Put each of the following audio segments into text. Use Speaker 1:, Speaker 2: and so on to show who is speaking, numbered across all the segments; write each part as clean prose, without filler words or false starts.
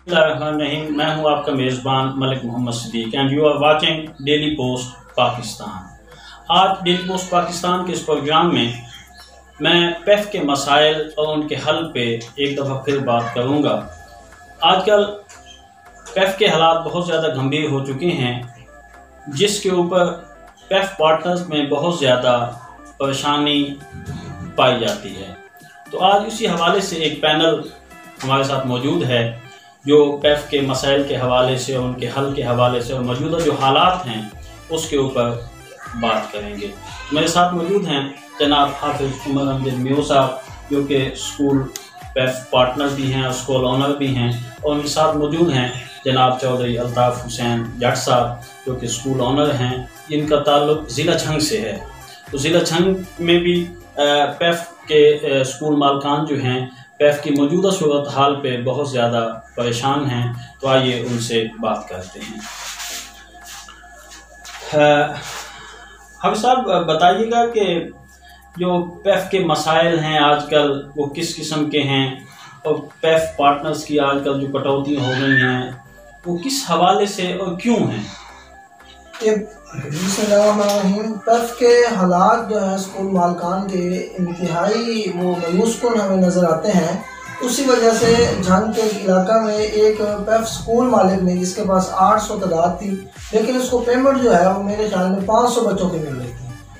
Speaker 1: नहीं, मैं हूं आपका मेज़बान Malik Mohammad Siddique and you are watching Daily Post Pakistan. आज डेली पोस्ट पाकिस्तान के इस प्रोग्राम में मैं पेफ के मसाइल और उनके हल पे एक दफ़ा फिर बात करूंगा। आजकल पेफ के हालात बहुत ज़्यादा गंभीर हो चुके हैं, जिसके ऊपर पेफ पार्टनर्स में बहुत ज़्यादा परेशानी पाई जाती है। तो आज इसी हवाले से एक पैनल हमारे साथ मौजूद है जो पेफ के मसाइल के हवाले से, उनके हल के हवाले से और मौजूदा जो हालात हैं उसके ऊपर बात करेंगे। मेरे साथ मौजूद हैं जनाब हाफिज उमर अहमद मियो साहब, जो कि स्कूल पेफ पार्टनर भी हैं और स्कूल ओनर भी हैं, और उनके साथ मौजूद हैं जनाब चौधरी अल्ताफ़ हुसैन जट साहब, जो कि स्कूल ओनर हैं, जिनका ताल्लुक ज़िला छंग से है। तो ज़िला छंग में भी पेफ के स्कूल मालकान जो हैं पेफ की मौजूदा सूरत हाल पे बहुत ज़्यादा परेशान हैं। तो आइए उनसे बात करते हैं। हाफिज साहब, बताइएगा कि जो पेफ के मसाइल हैं आजकल वो किस किस्म के हैं, और पेफ पार्टनर्स की आजकल जो कटौती हो गई हैं वो किस हवाले से और क्यों हैं?
Speaker 2: पेफ के हालात जो हैं स्कूल मालकान के इंतहाई वो मायूस कुन हमें नज़र आते हैं। उसी वजह से झंग के इलाका में एक पेफ स्कूल मालिक ने, जिसके पास 800 तादाद थी, लेकिन उसको पेमेंट जो है वो मेरे ख्याल में 500 बच्चों की मिल रही थी,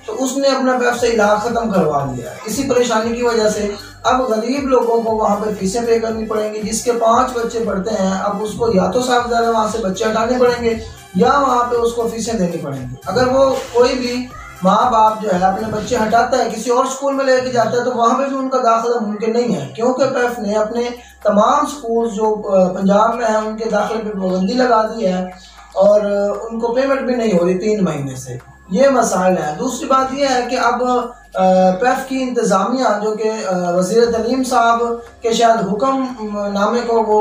Speaker 2: तो उसने अपना पेफ से इलाज ख़त्म करवा लिया। इसी परेशानी की वजह से अब गरीब लोगों को वहाँ पर फीसें पे करनी पड़ेंगी। जिसके 5 बच्चे पढ़ते हैं, अब उसको या तो साहबजादा वहाँ से बच्चे हटाने पड़ेंगे या वहाँ पे उसको फीसें देनी पड़ेंगी। अगर वो कोई भी माँ बाप जो है अपने बच्चे हटाता है, किसी और स्कूल में लेके जाता है, तो वहाँ पे भी उनका दाखिला मुमकिन नहीं है, क्योंकि पेफ ने अपने तमाम स्कूल जो पंजाब में है उनके दाखिले पर पाबंदी लगा दी है और उनको पेमेंट भी नहीं हो रही 3 महीने से। ये मसाइल है। दूसरी बात यह है कि अब पेफ की इंतज़ामिया, जो कि वज़ीर तलीम साहब के शायद हुक्म नामे को वो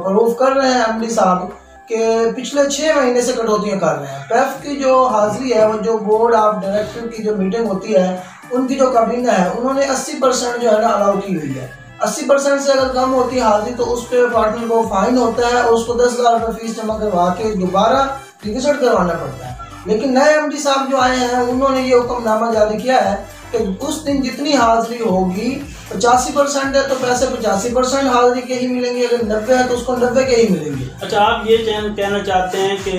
Speaker 2: प्रूफ कर रहे हैं एमडी साहब, कि पिछले 6 महीने से कटौतियाँ कर रहे हैं। पेफ की जो हाजिरी है, वो जो बोर्ड ऑफ डायरेक्टर की जो मीटिंग होती है, उनकी जो काबीना है, उन्होंने 80% जो है ना अलाउ की हुई है। 80% से अगर कम होती है हाजिरी तो उस पर पार्टनर को फाइन होता है और उसको 10,000 रुपये फीस जमा करवा के दोबारा रिविजिट करवाना पड़ता है। लेकिन नए एमडी साहब जो आए हैं, उन्होंने ये हुक्मनामा जारी किया है कि उस दिन जितनी हाजिरी होगी, 85% है तो पैसे 85% हाजिरी के ही मिलेंगे, अगर 90 है तो उसको 90 के ही मिलेंगे।
Speaker 1: अच्छा, आप ये कहना चाहते हैं कि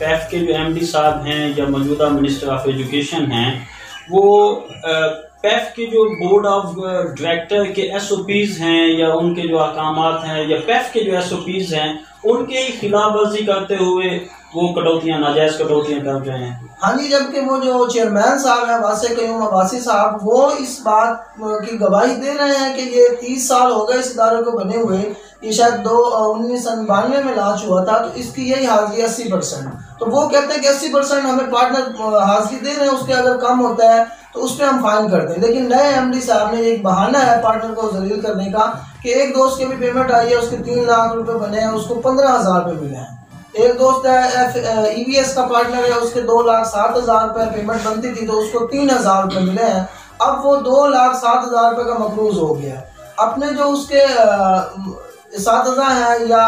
Speaker 1: पेफ के जो एमडी साहब हैं या मौजूदा मिनिस्टर ऑफ एजुकेशन हैं, वो पेफ के जो बोर्ड ऑफ डायरेक्टर के SOPs हैं या उनके जो अहकामात हैं या पेफ के जो SOPs हैं उनके ही खिलाफ वर्जी करते हुए वो कटौतियाँ, नाजायज़ कटौतियाँ कर रहे हैं?
Speaker 2: हाँ जी, जबकि वो जो चेयरमैन साहब हैं वासे क़य्यूम अब्बासी साहब, वो इस बात की गवाही दे रहे हैं कि ये 30 साल हो गए इस इदारे को बने हुए। ये शायद 1992 में लॉन्च हुआ था, तो इसकी यही हाजिरी 80%। तो वो कहते हैं कि 80% हमें पार्टनर हाजिरी दे रहे हैं, उसके अगर कम होता है तो उस पर हम फाइन करते हैं। लेकिन नए एमडी साहब ने एक बहाना है पार्टनर को जलील करने का कि एक दोस्त की भी पेमेंट आई है, उसके 3 लाख रुपए बने हैं, उसको 15,000 रुपये मिले हैं। एक दोस्त है EVS का पार्टनर है, उसके 2,07,000 रुपये पेमेंट बनती थी, तो उसको 3,000 रुपये मिले हैं। अब वो 2,07,000 रुपये का मकरूज हो गया। अपने जो उसके इसातिज़ा हैं या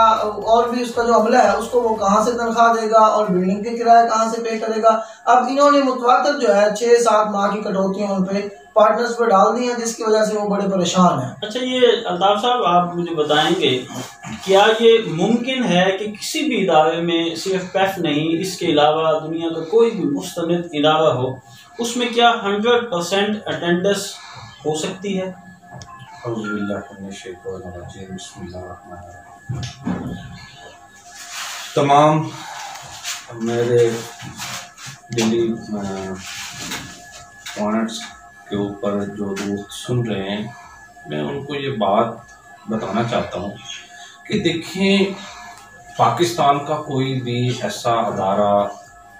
Speaker 2: और भी उसका जो अमला है, उसको वो कहाँ से तनख्वाह देगा और बिल्डिंग के किराया कहाँ से पे करेगा। अब इन्होंने मुतवातिर जो है 6-7 माह की कटौतियाँ उन पे पार्टनर्स पर डाल दी हैं, जिसकी वजह से वो बड़े परेशान हैं।
Speaker 1: अच्छा, ये अल्ताफ साहब, आप मुझे बताएंगे क्या ये मुमकिन है कि किसी भी इदारे में, सिर्फ पेफ नहीं, इसके अलावा दुनिया का कोई भी मुस्तनिद इदारा हो, उसमें क्या 100% अटेंडेंस हो सकती है?
Speaker 3: तमाम मेरे डेली पॉइंट्स के ऊपर जो दोस्त सुन रहे हैं, मैं उनको ये बात बताना चाहता हूँ कि देखें, पाकिस्तान का कोई भी ऐसा अदारा,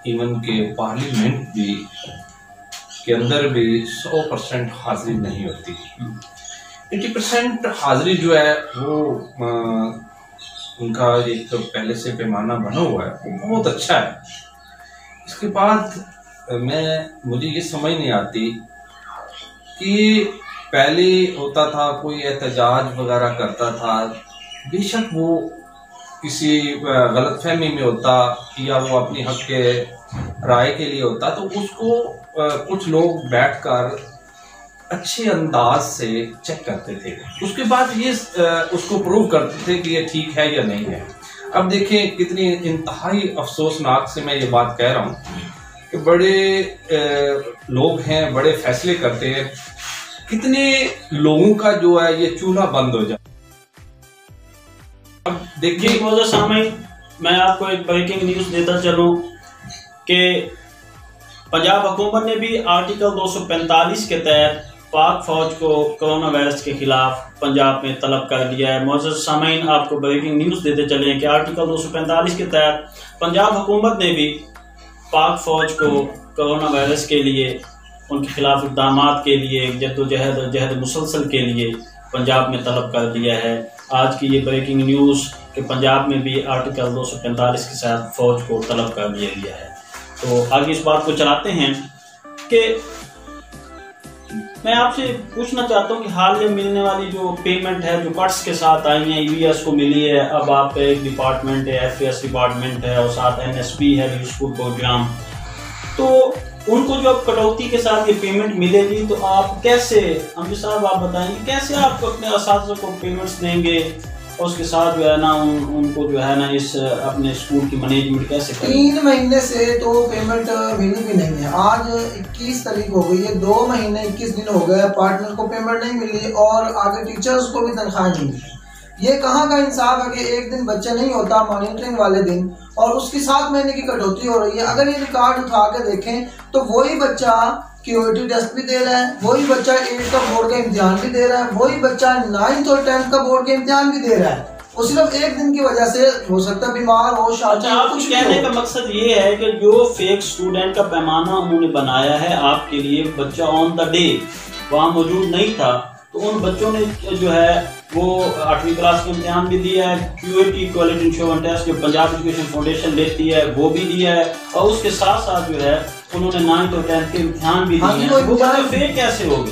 Speaker 3: इवन के पार्लियामेंट भी के अंदर भी 100% हाजिरी नहीं होती। 80% हाजिरी जो है वो उनका एक तो पहले से पैमाना बना हुआ है, वो बहुत अच्छा है। इसके बाद मुझे ये समझ नहीं आती कि पहले होता था कोई एहतजाज वगैरह करता था, बेशक वो किसी गलतफहमी में होता या वो अपनी हक के राय के लिए होता, तो उसको कुछ लोग बैठकर अच्छे अंदाज से चेक करते थे, उसके बाद ये उसको प्रूव करते थे कि ये ठीक है या नहीं है। अब देखें कितनी इंतहाई अफसोसनाक से मैं ये बात कह रहा हूँ कि बड़े लोग हैं, बड़े फैसले करते हैं, कितने लोगों का जो है ये चूल्हा बंद हो जाए। अब देखिए
Speaker 1: मौजूद सामईन, मैं आपको एक ब्रेकिंग न्यूज़ देता चलूँ कि पंजाब हुकूमत ने भी आर्टिकल 245 के तहत पाक फौज को कोरोना वायरस के खिलाफ पंजाब में तलब कर दिया है। मौजूद सामईन, आपको ब्रेकिंग न्यूज़ देते चले कि आर्टिकल 245 के तहत पंजाब हुकूमत ने भी पाक फौज को कोरोना वायरस के लिए उनके खिलाफ इक़दाम के लिए जद्दोजहद मुसलसल के लिए पंजाब में तलब कर दिया है। आज की ये ब्रेकिंग न्यूज़ कि पंजाब में भी आर्टिकल 245 के साथ फौज को तलब कर दिया गया है। तो आगे इस बात को चलाते हैं कि मैं आपसे पूछना चाहता हूं कि हाल में मिलने वाली जो पेमेंट है, जो कट्स के साथ आई है, यूएस को मिली है, अब आपका एक डिपार्टमेंट है, एफएस डिपार्टमेंट है और साथ एनएसपी है, यूजफुल प्रोग्राम, तो उनको जो कटौती के साथ ये पेमेंट मिलेगी तो आप कैसे, अमीर साहब आप बताएंगे कैसे आप अपने असातिज़ा को पेमेंट्स देंगे और उसके साथ जो है ना उनको जो है ना इस अपने स्कूल की मैनेजमेंट कैसे करेंगे?
Speaker 2: 3 महीने से तो पेमेंट मिली भी नहीं है। आज 21 तारीख हो गई है, 2 महीने 21 दिन हो गए, पार्टनर को पेमेंट नहीं मिली और आगे टीचर्स को भी तनख्वाह नहीं मिली। ये कहाँ का इंसाफ है कि एक दिन बच्चा नहीं होता मॉनिटरिंग वाले दिन और उसकी 7 महीने की कटौती हो रही है। अगर ये रिकॉर्ड उठा के देखें तो वही बच्चा क्यूटी टेस्ट भी दे रहा है, वही बच्चा 8 का बोर्ड का इम्तिहान भी दे रहा है, वही बच्चा 9th और 10th का बोर्ड का इम्तिहान भी दे रहा है। वो सिर्फ एक दिन की वजह से हो सकता है बीमार हो, शादी हो, कुछ
Speaker 1: कहने का मकसद ये है कि जो फेक स्टूडेंट का पैमाना उन्होंने बनाया है आपके लिए, बच्चा ऑन द डे वहाँ मौजूद नहीं था, तो उन बच्चों ने जो है वो 8वीं क्लास का इम्तिहान भी दिया है, क्यूटी क्वालिटी इंश्योरेंस टेस्ट जो पंजाब एजुकेशन फाउंडेशन लेती है वो भी दिया है, और उसके साथ साथ जो है उन्होंने 9th और 10th के इम्तिहान भी दिए हैं। वो फेक कैसे होगी?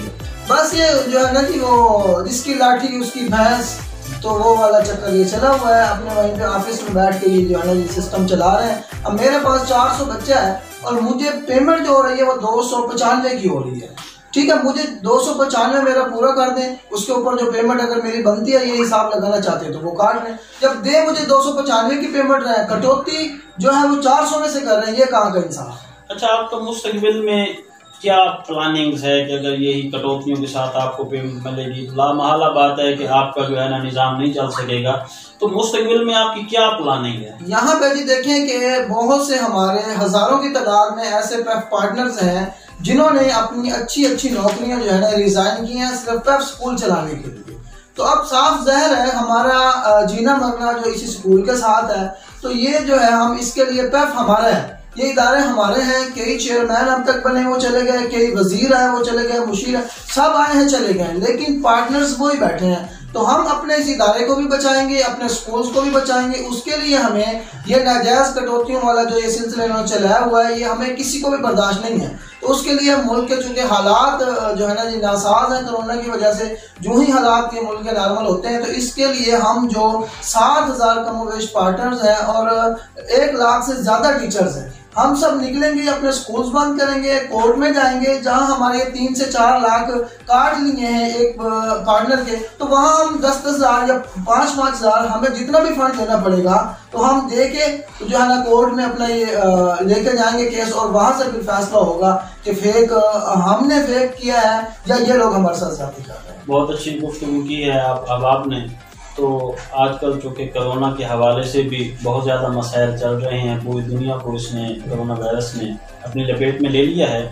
Speaker 2: बस ये जो है ना जी, वो जिसकी लाठी उसकी भैंस, तो वो वाला चक्कर ये चला हुआ है। अपने वहीं पे ऑफिस में बैठ के ये जो है ना ये सिस्टम चला रहे हैं। अब मेरे पास 400 बच्चा है और मुझे पेमेंट जो हो रही है वो 295 की हो रही है। ठीक है, मुझे 295 मेरा पूरा कर दें, उसके ऊपर जो पेमेंट अगर मेरी बनती है ये हिसाब लगाना चाहते हैं तो वो काट लें। जब दे मुझे 295 की पेमेंट रहे, कटौती जो है वो 400 में से कर रहे हैं, ये कहाँ का इंसाफ?
Speaker 1: अच्छा, आप तो मुस्तकबिल में क्या प्लानिंग्स है कि अगर यही कटौतियों के साथ आपको पेमेंट मिलेगी, लामहला बात है कि आपका जो है ना निज़ाम नहीं चल सकेगा, तो मुस्तकबिल में आपकी क्या प्लानिंग है?
Speaker 2: यहाँ पे जी देखें कि बहुत से हमारे हजारों की तादाद में ऐसे पार्टनर्स हैं जिन्होंने अपनी अच्छी अच्छी नौकरियां जो है ना रिजाइन की हैं सिर्फ पेफ स्कूल चलाने के लिए। तो अब साफ ज़ाहिर है हमारा जीना मरना जो इसी स्कूल के साथ है, तो ये जो है हम इसके लिए पेफ हमारा है, ये इदारे हमारे हैं। कई चेयरमैन अब तक बने वो चले गए, कई वजीर आए वो चले गए, मुशीर सब आए हैं चले गए, लेकिन पार्टनर्स वही बैठे हैं। तो हम अपने इस इदारे को भी बचाएंगे, अपने स्कूल्स को भी बचाएंगे। उसके लिए हमें ये नाजायज कटौतियों वाला जो ये सिलसिला इन्होंने चलाया हुआ है, ये हमें किसी को भी बर्दाश्त नहीं है। तो उसके लिए मुल्क के चूंकि हालात जो है ना जी नासाज हैं कोरोना की वजह से, जो ही हालात के मुल्क के नॉर्मल होते हैं, तो इसके लिए हम जो 7000 कमोवेश पार्टनर्स हैं और 1 लाख से ज्यादा टीचर्स हैं, हम सब निकलेंगे, अपने स्कूल्स बंद करेंगे, कोर्ट में जाएंगे, जहां हमारे 3 से 4 लाख कार्ड लिए हैं एक पार्टनर के, तो वहां हम 10-10 हजार या 5-5 हजार हमें जितना भी फंड देना पड़ेगा तो हम दे के जो है ना कोर्ट में अपना ये लेके जाएंगे केस, और वहां से फिर फैसला होगा कि फेक हमने फेक किया है या ये लोग हमारे साथ ज्यादती कर रहे हैं।
Speaker 1: बहुत अच्छी गुफ्तगू की है अब आपने। तो आजकल चूँकि कोरोना के हवाले से भी बहुत ज़्यादा मसाइल चल रहे हैं, पूरी दुनिया को इसने कोरोना वायरस ने अपनी लपेट में ले लिया है।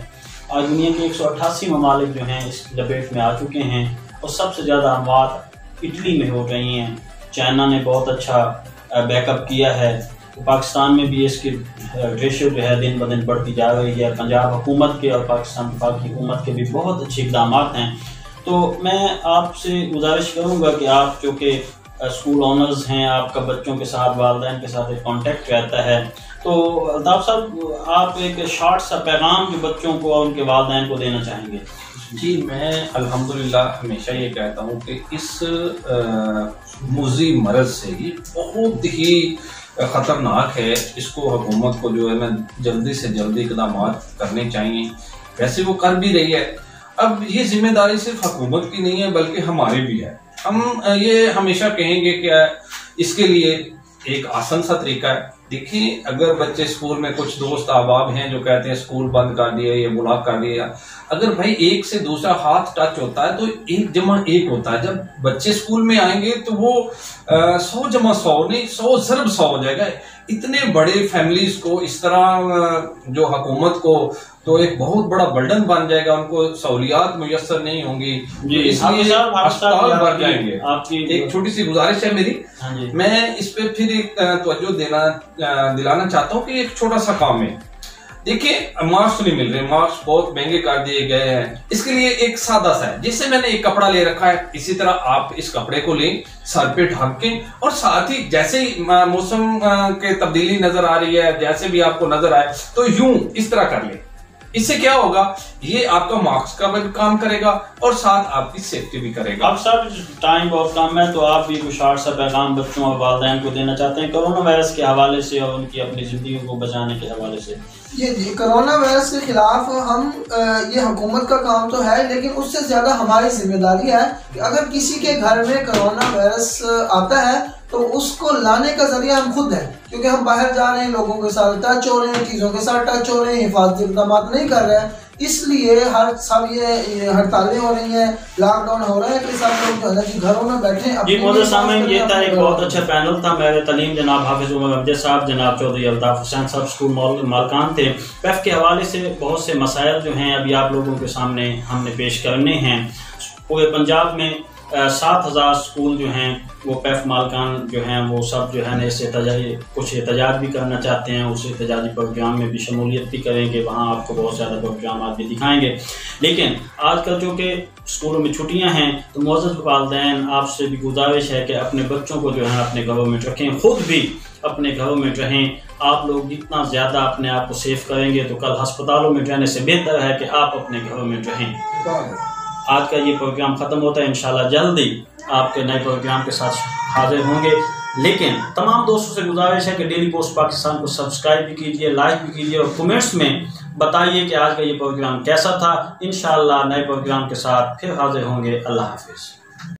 Speaker 1: आज दुनिया के 188 ममालिक जो हैं इस लपेट में आ चुके हैं और सबसे ज़्यादा अमवात इटली में हो रही हैं। चाइना ने बहुत अच्छा बैकअप किया है, तो पाकिस्तान में भी इसकी रेशियो जो है दिन ब दिन बढ़ती जा रही है। पंजाब हुकूमत के और पाकिस्तान की हुकूमत के भी बहुत अच्छे इक़दाम हैं। तो मैं आपसे गुजारिश करूंगा कि आप चूँकि स्कूल ओनर्स हैं, आपका बच्चों के साथ, वालिदैन के साथ एक कांटेक्ट रहता है, तो अल्ताफ़ साहब आप एक शॉर्ट सा पैगाम जो बच्चों को और उनके वालिदैन को देना चाहेंगे?
Speaker 3: जी, मैं अल्हम्दुलिल्लाह हमेशा ये कहता हूँ कि इस मुज़ी मरज़ से ही बहुत ही ख़तरनाक है, इसको हुकूमत को जो है ना जल्दी से जल्दी इक़दाम करने चाहिए। वैसे वो कर भी रही है। अब ये जिम्मेदारी सिर्फ हुकूमत की नहीं है बल्कि हमारी भी है। हम ये हमेशा कहेंगे कि इसके लिए एक आसान सा तरीका है। देखिए, अगर बच्चे स्कूल में, कुछ दोस्त अहबाब हैं जो कहते हैं स्कूल बंद कर दिया, ये ब्लॉक कर दिया, अगर भाई एक से दूसरा हाथ टच होता है तो 1 + 1 होता है। जब बच्चे स्कूल में आएंगे तो वो 100 + 100 नहीं, 100 ज़रब 100 हो जाएगा। इतने बड़े फैमिलीज को इस तरह जो हुकूमत को तो एक बहुत बड़ा बर्डन बन जाएगा, उनको सहूलियात मुयस्सर नहीं होंगी, इसलिए अस्पताल भर जाएंगे। एक छोटी सी गुजारिश है मेरी, मैं इस पे फिर एक तवज्जो दिलाना चाहता हूँ कि एक छोटा सा काम है। देखिए, मास्क नहीं मिल रहे, मास्क बहुत महंगे कर दिए गए हैं। इसके लिए एक सादा सा है, जिससे मैंने एक कपड़ा ले रखा है, इसी तरह आप इस कपड़े को लें, सर पे ढक के, और साथ ही जैसे ही मौसम के तब्दीली नजर आ रही है, जैसे भी आपको नजर आए तो यूं इस तरह कर ले। इससे क्या होगा, ये आपका मास्क का भी काम करेगा और साथ आपकी सेफ्टी भी करेगा।
Speaker 1: अब सर टाइम बहुत कम है, तो आप भी कुछ शॉर्ट सा पैगाम बच्चों और वालिदैन को देना चाहते हैं कोरोना वायरस के हवाले से और उनकी अपनी जिंदगी को बचाने के हवाले से?
Speaker 2: जी, कोरोना वायरस के खिलाफ हम ये हुकूमत का काम तो है, लेकिन उससे ज्यादा हमारी जिम्मेदारी है कि अगर किसी के घर में कोरोना वायरस आता है तो उसको लाने का जरिया हम खुद हैं, क्योंकि हम बाहर जा रहे हैं, लोगों के साथ टच हो रहे हैं, चीज़ों के साथ टच हो रहे हैं, हिफाजती इक़दाम नहीं कर रहे हैं, इसलिए सब ये हड़तालें हो रही हैं, लॉकडाउन हो रहा है कि सब लोग जो है ना कि घरों में बैठे।
Speaker 1: जी मोहतरम सामीन, ये था एक बहुत अच्छा पैनल था। मेरे तलीम जनाब हाफिज उमर अब्दे साहब, जनाब चौधरी अल्ताफ़ हुसैन साहब स्कूल मालकान थे। पैफ के हवाले से बहुत से मसाइल जो हैं अभी आप लोगों के सामने हमने पेश करने हैं। पूरे पंजाब में 7000 स्कूल जो हैं वो पैफ मालकान जो हैं वो सब जो है ना इससे कुछ एहतजाज भी करना चाहते हैं, उस एहतजाजी प्रोग्राम में भी शमूलियत भी करेंगे, वहाँ आपको बहुत ज़्यादा प्रोग्राम भी दिखाएंगे। लेकिन आजकल जो कि स्कूलों में छुट्टियां हैं, तो मुअज़्ज़ज़ वालिदैन आपसे भी गुजारिश है कि अपने बच्चों को जो है अपने घरों में रखें, खुद भी अपने घरों में रहें। आप लोग जितना ज़्यादा अपने आप को सेफ करेंगे तो कल अस्पतालों में रहने से बेहतर है कि आप अपने घरों में रहें। आज का ये प्रोग्राम ख़त्म होता है, इंशाल्लाह जल्दी आपके नए प्रोग्राम के साथ हाजिर होंगे। लेकिन तमाम दोस्तों से गुजारिश है कि डेली पोस्ट पाकिस्तान को सब्सक्राइब भी कीजिए, लाइक भी कीजिए और कमेंट्स में बताइए कि आज का ये प्रोग्राम कैसा था। इंशाल्लाह नए प्रोग्राम के साथ फिर हाजिर होंगे। अल्लाह हाफिज़।